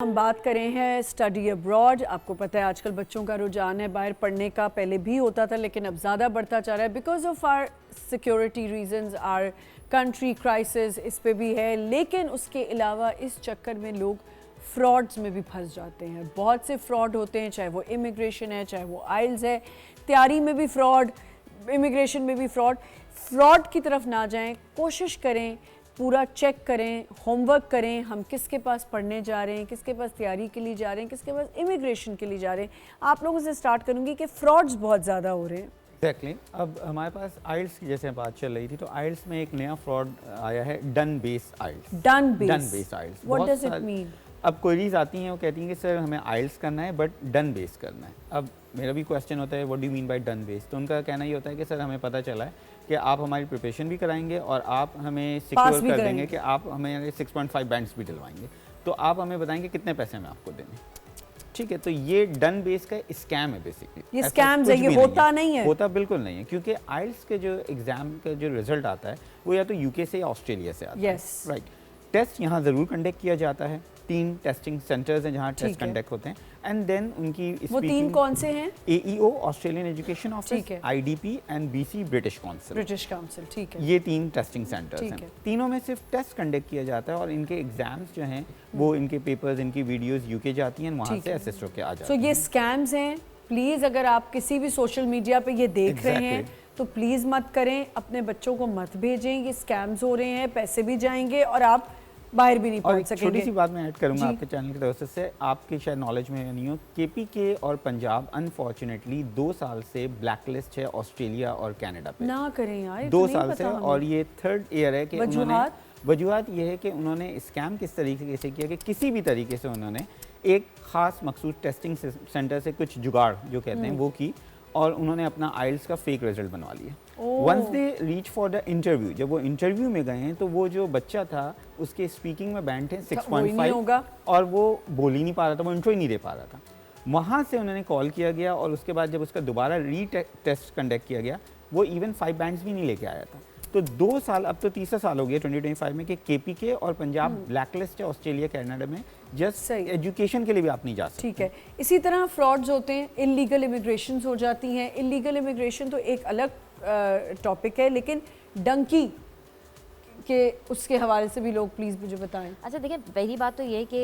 हम बात करें हैं स्टडी अब्रॉड। आपको पता है आजकल बच्चों का रुझान है बाहर पढ़ने का, पहले भी होता था लेकिन अब ज़्यादा बढ़ता जा रहा है because of our security reasons, our country crisis इस पे भी है। लेकिन उसके अलावा इस चक्कर में लोग फ्रॉड्स में भी फंस जाते हैं। बहुत से फ्रॉड होते हैं, चाहे वो इमिग्रेशन है, चाहे वो आइल्स है, तैयारी में भी फ्रॉड, इमिग्रेशन में भी फ्रॉड। फ्रॉड की तरफ ना जाएं, कोशिश करें, पूरा चेक करें, होमवर्क करें, हम किसके पास पढ़ने जा रहे हैं, किसके पास तैयारी के लिए जा रहे हैं, किसके पास इमिग्रेशन के लिए जा रहे हैं। आप लोगों से स्टार्ट करूंगी कि फ्रॉड्स बहुत ज़्यादा हो रहे हैं। एग्जैक्टली अब हमारे पास आइल्स की जैसे बात चल रही थी, तो आइल्स में एक नया फ्रॉड आया है, डन बेस आइल्स। डन बेस आइल्स व्हाट डज इट मीन? अब क्वेरीज आती हैं, वो कहती हैं कि सर हमें आइल्स करना है बट डन बेस करना है। अब मेरा भी क्वेश्चन होता है what do you mean by done base. तो उनका कहना ये होता है कि सर हमें पता चला है कि आप हमारी प्रिपरेशन भी कराएंगे और आप हमें सिक्योर कर देंगे कि आप हमें 6.5 बैंड्स भी दिलवाएंगे, तो आप हमें बताएंगे कितने पैसे हमें आपको देने। ठीक है, तो ये डन बेस का स्कैम है बेसिकली। ये स्कैम है, ये होता नहीं है। होता बिल्कुल नहीं है, क्योंकि आइल्स के जो एग्जाम का जो रिजल्ट आता है वो या तो यूके से या ऑस्ट्रेलिया से आता है। राइट। टेस्ट यहाँ ज़रूर कंडक्ट किया जाता है, 3 टेस्टिंग सेंटर्स हैं जहाँ टेस्ट कंडक्ट होते हैं। एंड देन उनकी वो 3 कौन से हैं? AEO Australian education office, IDP and BC British council. ठीक है, ये 3 टेस्टिंग सेंटर्स हैं। तीनों में सिर्फ टेस्ट कंडक्ट किया जाता है और इनके एग्जाम्स जो हैं वो इनके पेपर्स, इनकी वीडियोस यूके जाती हैं, वहाँ से असिस्ट होकर आ जाती हैं। सो ये स्कैम्स हैं। प्लीज़ अगर आप किसी भी सोशल मीडिया पे ये देख रहे हैं तो प्लीज़ मत करें, अपने बच्चों को मत भेजें। ये स्कैम्स हो रहे हैं, पैसे भी जाएंगे और आप बाहर भी नहीं पहुंच सकेंगे। छोटी सी बात मैं ऐड करूंगा आपके चैनल की तरफ से, आपके शायद नॉलेज में नहीं हो, KPK और पंजाब अनफॉर्चुनेटली 2 साल से ब्लैकलिस्ट है ऑस्ट्रेलिया और कनाडा पे। ना करें यार, 2 साल से, और ये 3rd ईयर है कि उन्होंने वजूहत ये है कि उन्होंने स्कैम किस तरीके से किया कि किसी भी तरीके से उन्होंने एक खास मखसूस टेस्टिंग सेंटर से कुछ जुगाड़ जो कहते हैं वो की, और उन्होंने अपना आइल्स का फेक रिजल्ट बनवा लिया। Once they reach for the interview, जब वो इंटरव्यू में गए हैं तो वो जो बच्चा था उसके स्पीकिंग में बैंड थे 6.5 और वो बोल ही नहीं पा रहा था, वो इंट्रो ही नहीं दे पा रहा था। वहाँ से उन्होंने कॉल किया गया और उसके बाद जब उसका दोबारा टेस्ट कंडक्ट किया गया, वो इवन 5 बैंड्स भी नहीं लेके आया था। तो 2 साल, अब तो 3रा साल हो गया 2025 में कि KPK और पंजाब ब्लैकलिस्ट है ऑस्ट्रेलिया कनाडा में, जस्ट एजुकेशन के लिए भी आप नहीं जा सकते। ठीक है, इसी तरह फ्रॉड्स होते हैं, इलीगल इमिग्रेशन हो जाती हैं। इलीगल इमिग्रेशन तो एक अलग टॉपिक है, लेकिन डंकी के उसके हवाले से भी लोग प्लीज़ मुझे बताएं। अच्छा देखिए, पहली बात तो ये कि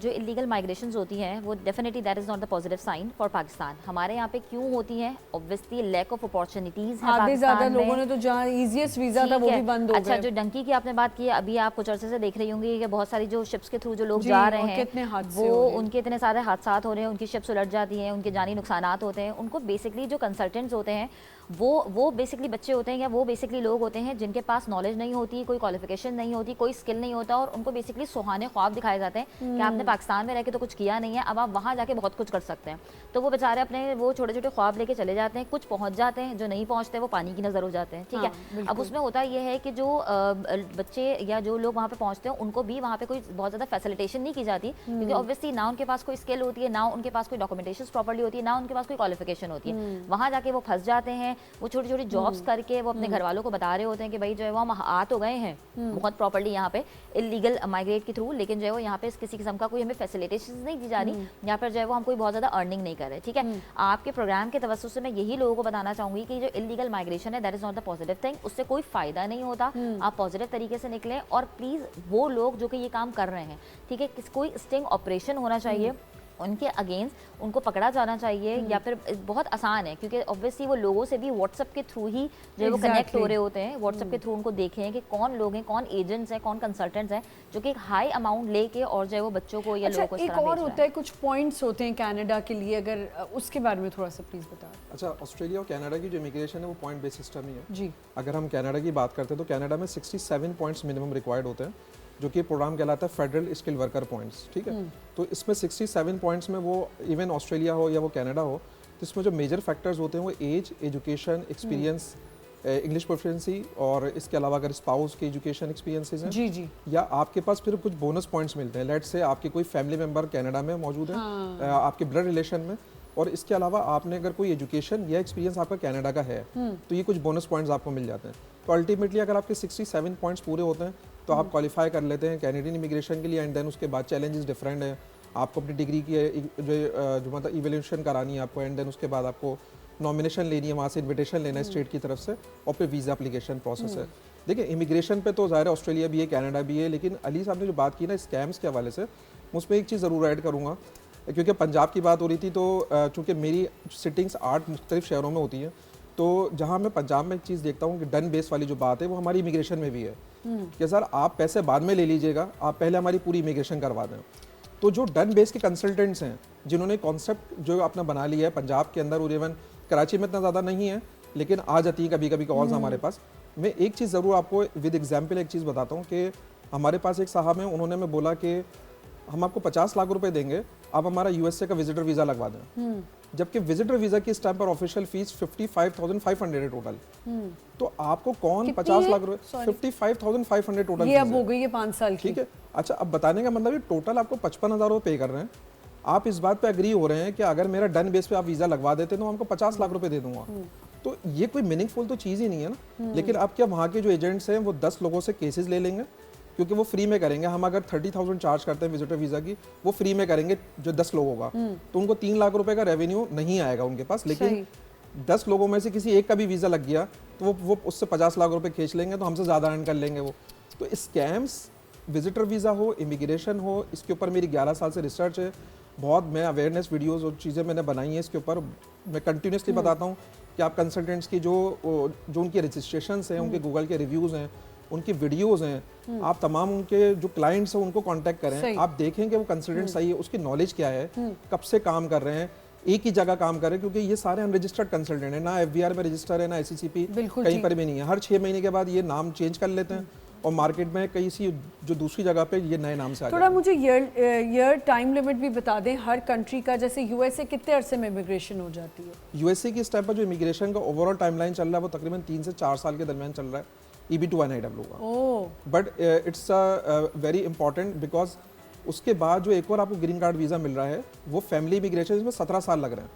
जो इलीगल माइग्रेशंस होती हैं वो definitely that is not the positive sign for Pakistan. हमारे यहाँ पे क्यों होती हैं? ऑब्वियसली लैक ऑफ अपॉर्चुनिटीज़ है। आधे ज़्यादा लोगों ने तो जहाँ ईजीएस्ट वीज़ा था वो भी बंद हो गया। अच्छा, जो डंकी की आपने बात की, अभी आप कुछ अर्से से देख रही होंगी कि बहुत सारी जो शिप्स के थ्रू जो लोग जा रहे हैं वो उनके इतने सारे हादसा हो रहे हैं, उनकी शिप्स उलट जाती हैं, उनके जानी नुकसानात होते हैं। उनको बेसिकली जो कंसल्टेंट्स होते हैं वो बेसिकली बच्चे होते हैं या वो बेसिकली लोग होते हैं जिनके पास नॉलेज नहीं होती, कोई क्वालिफिकेशन नहीं होती, कोई स्किल नहीं होता, और उनको बेसिकली सुहाने ख्वाब दिखाए जाते हैं कि आपने पाकिस्तान में रह के तो कुछ किया नहीं है, अब आप वहाँ जाके बहुत कुछ कर सकते हैं। तो वो बेचारे अपने वो छोटे छोटे ख्वाब लेके चले जाते हैं, कुछ पहुँच जाते हैं, जो नहीं पहुँचते वो पानी की नज़र हो जाते हैं। ठीक है, अब उसमें होता यह है कि जो बच्चे या जो लोग वहाँ पे पहुँचते हैं उनको भी वहाँ पे कोई बहुत ज़्यादा फैसिलिटेशन नहीं की जाती, क्योंकि ऑब्वियसली ना उनके पास कोई स्किल होती है, ना उनके पास कोई डॉक्यूमेंटेशन प्रॉपर्ली होती है, ना उनके पास कोई क्वालिफिकेशन होती है। वहाँ जाके वो फंस जाते हैं। वो छोटी छोटी जॉब्स करके वो अपने घर वालों को बता रहे होते हैं कि भाई जो है वो हम आ तो गए हैं बहुत प्रॉपर्ली यहाँ पे इलीगल माइग्रेट के थ्रू, लेकिन जो है वो यहाँ पे किसी किस्म का कोई हमें फैसिलिटेशन नहीं दी जा रही, या फिर जो है वो हम कोई बहुत ज़्यादा अर्निंग नहीं कर रहे। ठीक है, आपके प्रोग्राम के तवज्जो से मैं यही लोगों को बताना चाहूँगी कि जो इलीगल माइग्रेशन है that is not the positive thing, उससे कोई फ़ायदा नहीं होता। आप पॉजिटिव तरीके से निकलें, और प्लीज़ वो लोग जो कि ये काम कर रहे हैं, ठीक है, कोई स्टिंग ऑपरेशन होना चाहिए उनके अगेंस्ट, उनको पकड़ा जाना चाहिए, या फिर बहुत आसान है क्योंकि ऑब्वियसली वो लोगों से भी व्हाट्सएप के थ्रू ही जो वो कनेक्ट हो रहे होते हैं। व्हाट्सएप के थ्रू उनको देखें कि कौन लोग हैं, कौन एजेंट्स हैं, कौन कंसल्टेंट्स हैं जो कि एक हाई अमाउंट लेके और जो है वो बच्चों को या लोगों को एक और होता है, कुछ पॉइंट्स होते हैं कनाडा के लिए, अगर उसके बारे में थोड़ा सा प्लीज़ बताओ। अच्छा, ऑस्ट्रेलिया और कनाडा की जो इमिग्रेशन है वो पॉइंट बेस्ड सिस्टम ही है जी। अगर हम कनाडा की बात करते हैं तो कनाडा में 67 पॉइंट्स मिनिमम रिक्वायर्ड होते हैं, जो कि प्रोग्राम कहलाता है फेडरल स्किल वर्कर पॉइंट्स। ठीक है, तो इसमें 67 पॉइंट्स में वो इवन ऑस्ट्रेलिया हो या वो कनाडा हो, तो इसमें जो मेजर फैक्टर्स होते हैं वो age, education, experience, English proficiency, और इसके अलावा अगर स्पाउस के एजुकेशन एक्सपीरियंसेस हैं जी जी, या आपके पास फिर कुछ बोनस पॉइंट्स मिलते हैं। लेट्स से आपके कोई फैमिली मेंबर कनाडा में मौजूद है, आपके ब्लड रिलेशन में, और इसके अलावा आपने अगर कोई एजुकेशन या एक्सपीरियंस आपका कनाडा का है तो ये कुछ बोनस पॉइंट्स आपको मिल जाते हैं। तो अल्टीमेटली अगर आपके 67 पॉइंट्स पूरे होते हैं तो आप क्वालिफाई कर लेते हैं कैनेडियन इमिग्रेशन के लिए, एंड देन उसके बाद चैलेंजेस डिफरेंट है। आपको अपनी डिग्री की जो मतलब इवैल्यूएशन करानी है आपको, एंड देन उसके बाद आपको नॉमिनेशन लेनी है, वहाँ से इन्विटेशन लेना है स्टेट की तरफ से, और फिर वीज़ा एप्लीकेशन प्रोसेस है। देखिए इमिग्रेशन पे तो ज़ाहिर है ऑस्ट्रेलिया भी है, कनाडा भी है, लेकिन अली साहब ने जो बात की ना स्कैम्स के हवाले से, मैं उसमें एक चीज़ ज़रूर ऐड करूँगा, क्योंकि पंजाब की बात हो रही थी, तो चूँकि मेरी सिटिंग्स 8 मुख्तलिफ शहरों में होती हैं, तो जहाँ मैं पंजाब में एक चीज़ देखता हूँ कि डन बेस वाली जो बात है वो हमारी इमिग्रेशन में भी है कि सर आप पैसे बाद में ले लीजिएगा, आप पहले हमारी पूरी इमिग्रेशन करवा दें। तो जो डन बेस के कंसल्टेंट्स हैं जिन्होंने कॉन्सेप्ट जो अपना बना लिया है पंजाब के अंदर, और इवन कराची में इतना ज़्यादा नहीं है लेकिन आ जाती है कभी कभी कॉल्स हमारे पास। मैं एक चीज़ ज़रूर आपको विद एग्जाम्पल एक चीज़ बताता हूँ कि हमारे पास एक साहब हैं, उन्होंने मैं बोला कि हम आपको 50 लाख रुपए देंगे, आप हमारा यूएसए का विजिटर वीज़ा लगवा दें, जबकि विजिटर वीज़ा की स्टैम्प पर ऑफिशियल फीस 55,500 है टोटल। तो आपको कौन 50 लाख रुपए, 55,500 टोटल, ये अब हो गई है 5 साल की। ठीक है। अच्छा, अब बताने का मतलब ये टोटल आपको 55,000 रुपये पे कर रहे हैं। आप इस बात पे एग्री हो रहे हैं कि अगर मेरा डन बेस पे आप वीज़ा लगवा देते तो हमको 50 लाख रुपए दे दूंगा। तो ये कोई मीनिंगफुल तो चीज़ ही नहीं है ना। लेकिन अब क्या वहाँ के जो एजेंट्स हैं वो 10 लोगों से केसेस ले लेंगे, क्योंकि वो फ्री में करेंगे। हम अगर 30,000 चार्ज करते हैं विजिटर वीज़ा की, वो फ्री में करेंगे जो 10 लोगों का, तो उनको 3 लाख रुपए का रेवेन्यू नहीं आएगा उनके पास। लेकिन 10 लोगों में से किसी एक का भी वीज़ा लग गया तो वो उससे 50 लाख रुपए खींच लेंगे, तो हमसे ज़्यादा अर्न कर लेंगे वो। तो स्कैम्स, विजिटर वीज़ा हो, इमिग्रेशन हो, इसके ऊपर मेरी 11 साल से रिसर्च है, बहुत मैं अवेयरनेस वीडियोस और चीज़ें मैंने बनाई हैं इसके ऊपर। मैं कंटिन्यूसली बताता हूँ कि आप कंसल्टेंट्स की जो उनके रजिस्ट्रेशंस हैं, उनके गूगल के रिव्यूज़ हैं, उनकी वीडियोस हैं, आप तमाम उनके जो क्लाइंट्स हैं उनको कांटेक्ट करें, आप देखें कि वो कंसल्टेंट सही है, उसकी नॉलेज क्या है, कब से काम कर रहे हैं, एक ही जगह काम कर रहे हैं, क्योंकि ये सारे अनरजिस्टर्ड कंसल्टेंट हैं, ना एफबीआर में रजिस्टर है, ना एससीसीपी कहीं पर भी नहीं है। हर 6 महीने के बाद ये नाम चेंज कर लेते हैं और मार्केट में कई सी जो दूसरी जगह पे ये नए नाम से आ थोड़ा मुझे ईयर टाइम लिमिट भी बता दें हर कंट्री का। जैसे यूएसए कितने अरसे में इमिग्रेशन हो जाती है? यूएसए की स्टेप पर जो इमिग्रेशन का ओवरऑल टाइमलाइन चल रहा है वो तकरीबन 3 से 4 साल के दरमियान चल रहा है EB to NIW का। But it's very important because उसके बाद जो एक और आपको ग्रीन कार्ड वीज़ा मिल रहा है वो फैमिली इमिग्रेशन, इसमें 17 साल लग रहे हैं।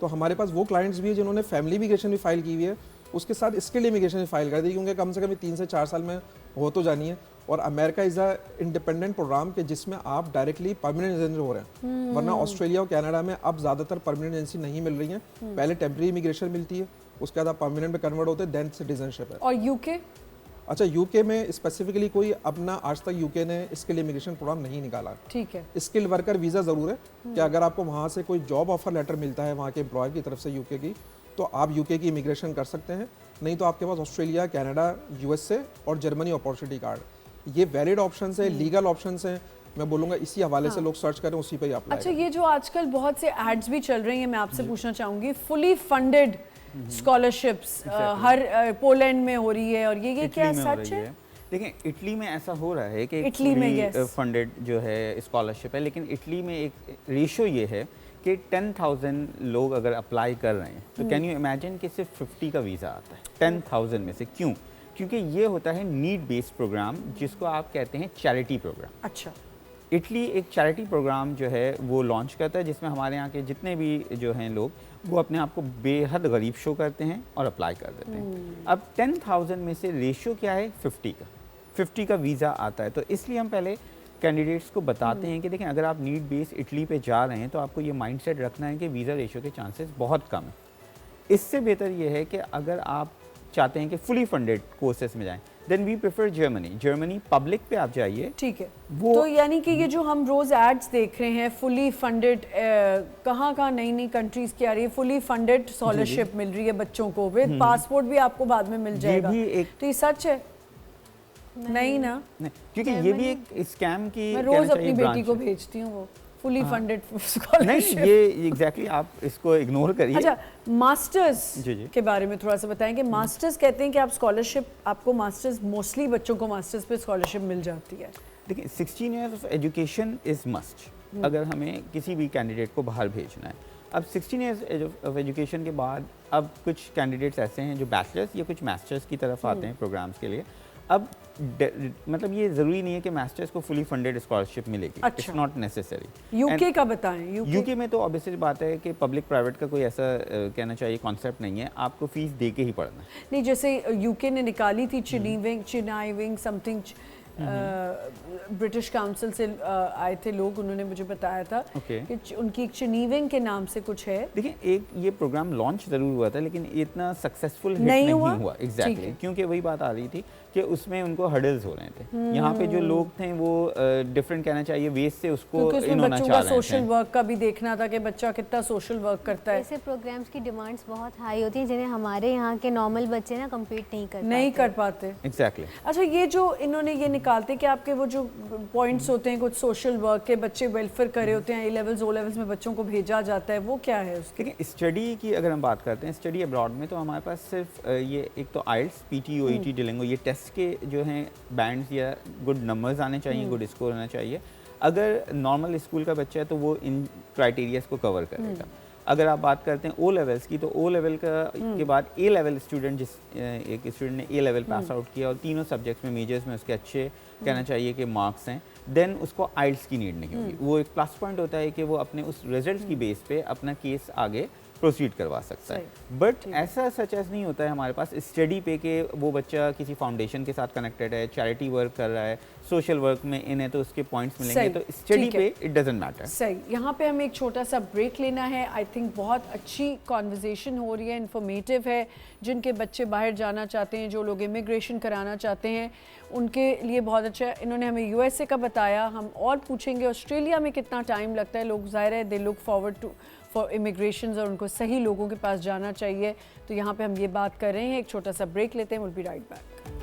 तो हमारे पास वो क्लाइंट्स भी है जिन्होंने फैमिली इमिग्रेशन भी फाइल की हुई है, उसके साथ स्किल्ड इमिग्रेशन भी फाइल कर दी, क्योंकि कम से कम 3 से 4 साल में हो तो जानी है। और America is a independent programme के जिसमें आप डायरेक्टली परमानेंट रेजिडेंट हो रहे हैं, वरना ऑस्ट्रेलिया और कनाडा में अब ज़्यादातर परमानेंट रेजिडेंसी नहीं मिल रही है। पहले टेम्परेरी इमिग्रेशन मिलती है, उसके बाद आप परमानेंट में कन्वर्ट होते हैं, देन सिटीजनशिप है। और यूके? अच्छा, यूके में स्पेसिफिकली कोई अपना आज तक यूके ने स्किल इमिग्रेशन प्रोग्राम नहीं निकाला। ठीक है। स्किल वर्कर वीज़ा ज़रूर है कि अगर आपको वहाँ से कोई जॉब ऑफर लेटर मिलता है वहाँ के एम्प्लॉयर की तरफ से यूके की, तो आप यूके की इमिग्रेशन कर सकते हैं। नहीं तो आपके पास ऑस्ट्रेलिया, कनाडा, यूएसए और जर्मनी अपॉर्चुनिटी कार्ड, ये वैलिड ऑप्शन है, लीगल ऑप्शन हैं। मैं बोलूँगा इसी हवाले से लोग सर्च करें, उसी पर ही अप्लाई। अच्छा, ये जो आजकल बहुत से एड्स भी चल रही हैं, मैं आपसे पूछना चाहूँगी, फुली फंडेड स्कॉलरशिप्स हर पोलैंड में हो रही है, और ये क्या सच है? देखिए, इटली में ऐसा हो रहा है कि इटली में फंडेड जो है स्कॉलरशिप है, लेकिन इटली में एक रेशो ये है कि 10,000 लोग अगर अप्लाई कर रहे हैं तो कैन यू इमेजिन कि सिर्फ 50 का वीज़ा आता है 10,000 में से। क्यों? क्योंकि ये होता है नीड बेस्ड प्रोग्राम, जिसको आप कहते हैं चैरिटी प्रोग्राम। अच्छा। इटली एक चैरिटी प्रोग्राम जो है वो लॉन्च करता है, जिसमें हमारे यहाँ के जितने भी जो हैं लोग वो अपने आप को बेहद गरीब शो करते हैं और अप्लाई कर देते हैं। अब 10,000 में से रेशियो क्या है? 50 का वीज़ा आता है। तो इसलिए हम पहले कैंडिडेट्स को बताते हैं कि देखें, अगर आप नीड बेस इटली पे जा रहे हैं तो आपको ये माइंडसेट रखना है कि वीज़ा रेशियो के चांसेस बहुत कम है। इससे बेहतर ये है कि अगर आप चाहते हैं कि फुली फंडेड कोर्सेज में जाएं, then we prefer Germany public पे आप जाइए। ठीक है। वो तो यानी कि ये जो हम रोज एड्स देख रहे हैं फुली फंडेड, कहाँ नई कंट्रीज की आ रही है, फुली फंडेड स्कॉलरशिप मिल रही है बच्चों को, विद पासपोर्ट भी आपको बाद में मिल जाएगा। तो ये सच है? नहीं ना, नहीं, क्योंकि ये भी एक स्कैम की। मैं रोज अपनी बेटी को भेजती हूँ वो फुली फंडेड स्कॉलरशिप। नहीं, ये एग्जैक्टली आप इसको इग्नोर करिए। अच्छा, मास्टर्स के बारे में थोड़ा सा बताएं कि मास्टर्स कहते हैं कि आप स्कॉलरशिप, आपको मास्टर्स, मोस्टली बच्चों को मास्टर्स पे स्कॉलरशिप मिल जाती है। देखिए, 16 years of education is must अगर हमें किसी भी कैंडिडेट को बाहर भेजना है। अब 16 ईयर्स ऑफ एजुकेशन के बाद अब कुछ कैंडिडेट्स ऐसे हैं जो बैचलर्स या कुछ मास्टर्स की तरफ आते हैं प्रोग्राम्स के लिए। अब मतलब ये ज़रूरी नहीं है कि मास्टर्स को फुली फंडेड स्कॉलरशिप मिलेगी। It's not necessary. यूके का बताएं। यूके में तो ऑब्वियसली बात है कि पब्लिक प्राइवेट का कोई ऐसा कहना चाहिए कॉन्सेप्ट नहीं है, आपको फीस दे के ही पढ़ना है। नहीं, जैसे यूके ने निकाली थी चिनाई विंग समथिंग, ब्रिटिश काउंसिल से आए थे लोग, उन्होंने मुझे बताया था कि उनकी एक चिनीविंग के नाम से कुछ है। देखिए, एक ये प्रोग्राम लॉन्च जरूर हुआ था लेकिन इतना सक्सेसफुल हिट नहीं हुआ। एग्जैक्टली, क्योंकि वही बात आ रही थी कि उसमें उनको हर्डल्स हो रहे थे। यहाँ पे जो लोग थे वो डिफरेंट कहना चाहिए वेज से उसको इन होना चाह रहे थे। सोशल वर्क का भी देखना था कि बच्चा कितना सोशल वर्क करता है। ऐसे प्रोग्राम्स की डिमांड्स बहुत हाई होती हैं जिन्हें हमारे यहाँ के नॉर्मल बच्चे ना कम्पीट नहीं कर पाते। एग्जैक्टली। अच्छा, ये जो इन्होंने ये निकालते कि आपके वो जो पॉइंट्स होते हैं कुछ सोशल वर्क के, बच्चे वेलफेयर करे होते हैं, ए लेवल्स ओ लेवल्स में बच्चों को भेजा जाता है, वो क्या है उसके? देखिए, स्टडी की अगर हम बात करते हैं, स्टडी अब्रॉड में, तो हमारे पास सिर्फ ये एक तो आइल्स, पीटी, ओईटी, डिलिंगो, ये टेस्ट के जो हैं बैंड्स या गुड नंबर्स आने चाहिए, गुड स्कोर होना चाहिए। अगर नॉर्मल स्कूल का बच्चा है तो वो इन क्राइटेरियाज को कवर करेगा। अगर आप बात करते हैं ओ लेवल्स की, तो ओ लेवल के बाद ए लेवल स्टूडेंट, एक स्टूडेंट ने ए लेवल पास आउट किया और तीनों सब्जेक्ट्स में, मेजर्स में उसके अच्छे कहना चाहिए कि मार्क्स हैं, देन उसको आइल्स की नीड नहीं होगी। वो एक प्लस पॉइंट होता है कि वो अपने उस रिजल्ट की बेस पे अपना केस आगे प्रोसीड करवा सकता है। बट ऐसा सच एज नहीं होता है हमारे पास स्टडी पे कि वो बच्चा किसी फाउंडेशन के साथ कनेक्टेड है, चैरिटी वर्क कर रहा है, सोशल वर्क में इन है तो उसके पॉइंट्स मिलेंगे, तो स्टडी पे इट डजंट मैटर। सही, यहाँ पे हमें एक छोटा सा ब्रेक लेना है। आई थिंक बहुत अच्छी कॉन्वर्जेशन हो रही है, इन्फॉर्मेटिव है। जिनके बच्चे बाहर जाना चाहते हैं, जो लोग इमिग्रेशन कराना चाहते हैं, उनके लिए बहुत अच्छा है। इन्होंने हमें यूएसए का बताया, हम और पूछेंगे ऑस्ट्रेलिया में कितना टाइम लगता है। लोग ज़ाहिर है they look forward to for immigration और उनको सही लोगों के पास जाना चाहिए। तो यहाँ पे हम ये बात कर रहे हैं। एक छोटा सा ब्रेक लेते हैं, विल बी राइट बैक।